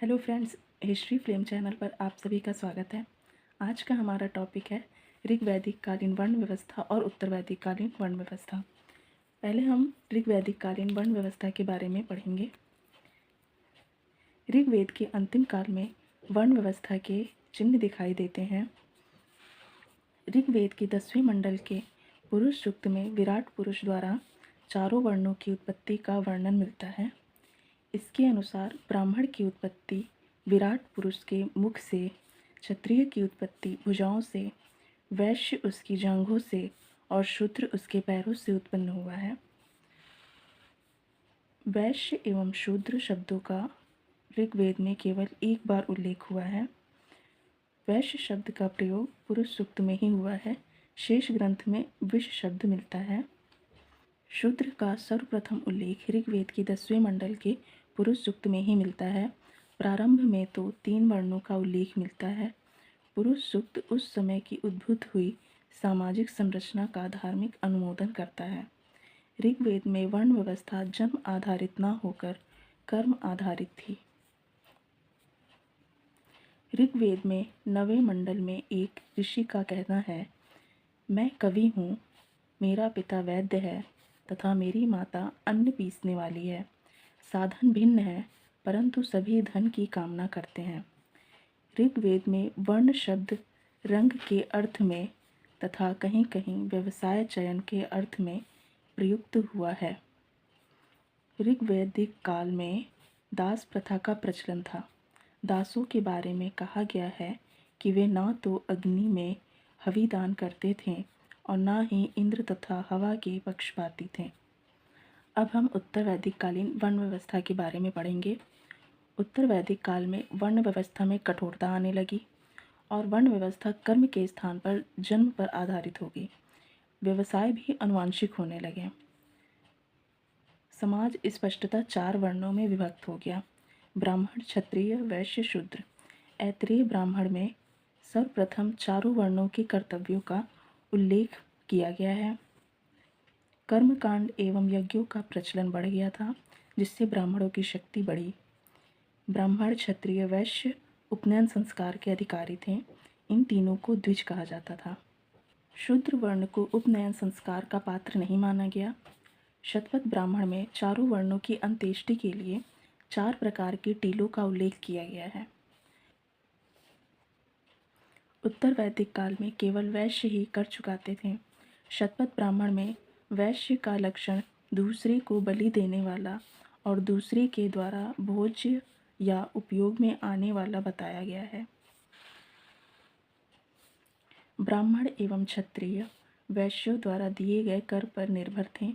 Hello friends, history flame channel पर आप सभी का स्वागत है। आज का हमारा टॉपिक है ऋग्वैदिक कालीन वर्ण व्यवस्था और उत्तर वैदिक कालीन वर्ण व्यवस्था। पहले हम ऋग्वैदिक कालीन वर्ण व्यवस्था के बारे में पढ़ेंगे। ऋग्वेद के अंतिम काल में वर्ण व्यवस्था के चिन्ह दिखाई देते हैं। ऋग्वेद के 10वें मंडल के पुरुष सूक्त में विराट पुरुष द्वारा चारों वर्णों की उत्पत्ति का वर्णन मिलता है। इसके अनुसार ब्राह्मण की उत्पत्ति विराट पुरुष के मुख से, क्षत्रिय की उत्पत्ति भुजाओं से, वैश्य उसकी जांघों से और शूद्र उसके पैरों से उत्पन्न हुआ है। वैश्य एवं शूद्र शब्दों का ऋग्वेद में केवल एक बार उल्लेख हुआ है। वैश्य शब्द का प्रयोग पुरुष सूक्त में ही हुआ है। शेष ग्रंथ में विश शब्द मिलता है। शूद्र का सर्वप्रथम उल्लेख ऋग्वेद के 10वें मंडल के पुरुष सूक्त में ही मिलता है। प्रारंभ में तो 3 वर्णों का उल्लेख मिलता है। पुरुष सूक्त उस समय की उद्भूत हुई सामाजिक संरचना का धार्मिक अनुमोदन करता है। ऋग्वेद में वर्ण व्यवस्था जन्म आधारित न होकर कर्म आधारित थी। ऋग्वेद में 9वें मंडल में एक ऋषि का कहना है, मैं कवि हूँ, मेरा पिता वैद्य है तथा मेरी माता अन्न पीसने वाली है। साधन भिन्न है परंतु सभी धन की कामना करते हैं। ऋग्वेद में वर्ण शब्द रंग के अर्थ में तथा कहीं कहीं व्यवसाय चयन के अर्थ में प्रयुक्त हुआ है। ऋग्वैदिक काल में दास प्रथा का प्रचलन था। दासों के बारे में कहा गया है कि वे न तो अग्नि में हवि दान करते थे और न ही इंद्र तथा हवा के पक्षपाती थे। अब हम उत्तर वैदिक कालीन वर्ण व्यवस्था के बारे में पढ़ेंगे। उत्तर वैदिक काल में वर्ण व्यवस्था में कठोरता आने लगी और वर्ण व्यवस्था कर्म के स्थान पर जन्म पर आधारित हो गई। व्यवसाय भी आनुवांशिक होने लगे। समाज स्पष्टतः 4 वर्णों में विभक्त हो गया, ब्राह्मण, क्षत्रिय, वैश्य, शूद्र। ऐतरेय ब्राह्मण में सर्वप्रथम चारों वर्णों के कर्तव्यों का उल्लेख किया गया है। कर्मकांड एवं यज्ञों का प्रचलन बढ़ गया था, जिससे ब्राह्मणों की शक्ति बढ़ी। ब्राह्मण, क्षत्रिय, वैश्य उपनयन संस्कार के अधिकारी थे। इन तीनों को द्विज कहा जाता था। शूद्र वर्ण को उपनयन संस्कार का पात्र नहीं माना गया। शतपथ ब्राह्मण में चारों वर्णों की अंत्येष्टि के लिए 4 प्रकार के टीलों का उल्लेख किया गया है। उत्तर वैदिक काल में केवल वैश्य ही कर चुकाते थे। शतपथ ब्राह्मण में वैश्य का लक्षण दूसरे को बलि देने वाला और दूसरे के द्वारा भोज्य या उपयोग में आने वाला बताया गया है। ब्राह्मण एवं क्षत्रिय वैश्यों द्वारा दिए गए कर पर निर्भर थे।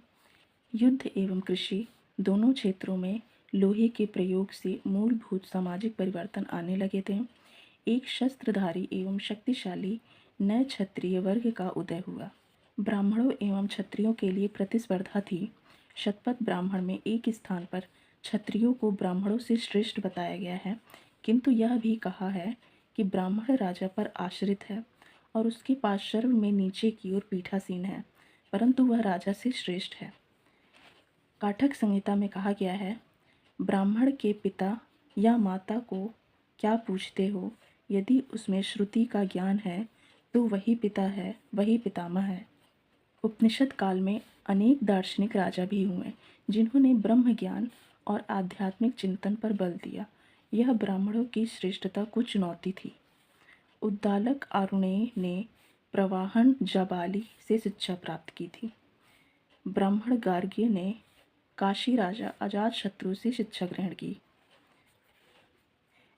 युद्ध एवं कृषि दोनों क्षेत्रों में लोहे के प्रयोग से मूलभूत सामाजिक परिवर्तन आने लगे थे। एक शस्त्रधारी एवं शक्तिशाली नए क्षत्रिय वर्ग का उदय हुआ। ब्राह्मणों एवं क्षत्रियों के लिए प्रतिस्पर्धा थी। शतपथ ब्राह्मण में एक स्थान पर क्षत्रियों को ब्राह्मणों से श्रेष्ठ बताया गया है, किंतु यह भी कहा है कि ब्राह्मण राजा पर आश्रित है और उसके पार्श्व में नीचे की ओर पीठासीन है, परंतु वह राजा से श्रेष्ठ है। काठक संहिता में कहा गया है, ब्राह्मण के पिता या माता को क्या पूछते हो? यदि उसमें श्रुति का ज्ञान है तो वही पिता है, वही पितामह है। उपनिषद काल में अनेक दार्शनिक राजा भी हुए जिन्होंने ब्रह्म ज्ञान और आध्यात्मिक चिंतन पर बल दिया। यह ब्राह्मणों की श्रेष्ठता को चुनौती थी। उद्दालक आरुणेय ने प्रवाहन जाबाली से शिक्षा प्राप्त की थी। ब्राह्मण गार्ग्य ने काशी राजा अजातशत्रु से शिक्षा ग्रहण की।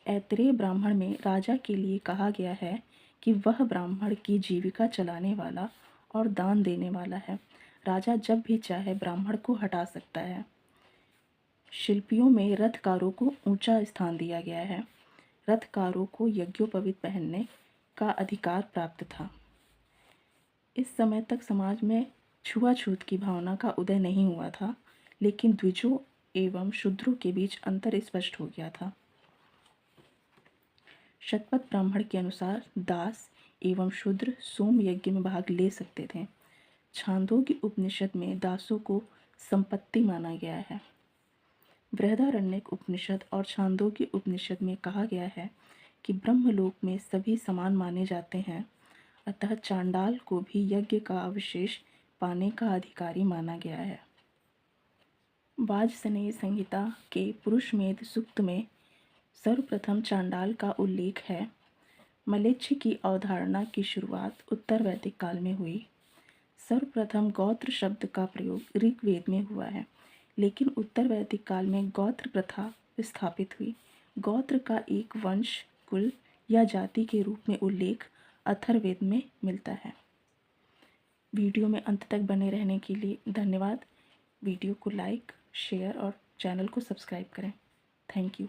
ऐतरेय ब्राह्मण में राजा के लिए कहा गया है कि वह ब्राह्मण की जीविका चलाने वाला और दान देने वाला है। राजा जब भी चाहे ब्राह्मण को हटा सकता है। शिल्पियों में रथकारों को ऊंचा स्थान दिया गया है। रथकारों को यज्ञोपवीत पहनने का अधिकार प्राप्त था। इस समय तक समाज में छुआछूत की भावना का उदय नहीं हुआ था, लेकिन द्विजों एवं शूद्रों के बीच अंतर स्पष्ट हो गया था। शतपथ ब्राह्मण के अनुसार दास एवं शूद्र सोम यज्ञ में भाग ले सकते थे। छांदोग्य उपनिषद में दासों को संपत्ति माना गया है। बृहदारण्यक उपनिषद और छांदोग्य उपनिषद में कहा गया है कि ब्रह्मलोक में सभी समान माने जाते हैं, अतः चांडाल को भी यज्ञ का अवशेष पाने का अधिकारी माना गया है। वाजसनेय संहिता के पुरुषमेध सूक्त में सर्वप्रथम चांडाल का उल्लेख है। मलेच्छ की अवधारणा की शुरुआत उत्तर वैदिक काल में हुई। सर्वप्रथम गोत्र शब्द का प्रयोग ऋग्वेद में हुआ है, लेकिन उत्तर वैदिक काल में गोत्र प्रथा स्थापित हुई। गोत्र का एक वंश, कुल या जाति के रूप में उल्लेख अथर्ववेद में मिलता है। वीडियो में अंत तक बने रहने के लिए धन्यवाद। वीडियो को लाइक, शेयर और चैनल को सब्सक्राइब करें। Thank you.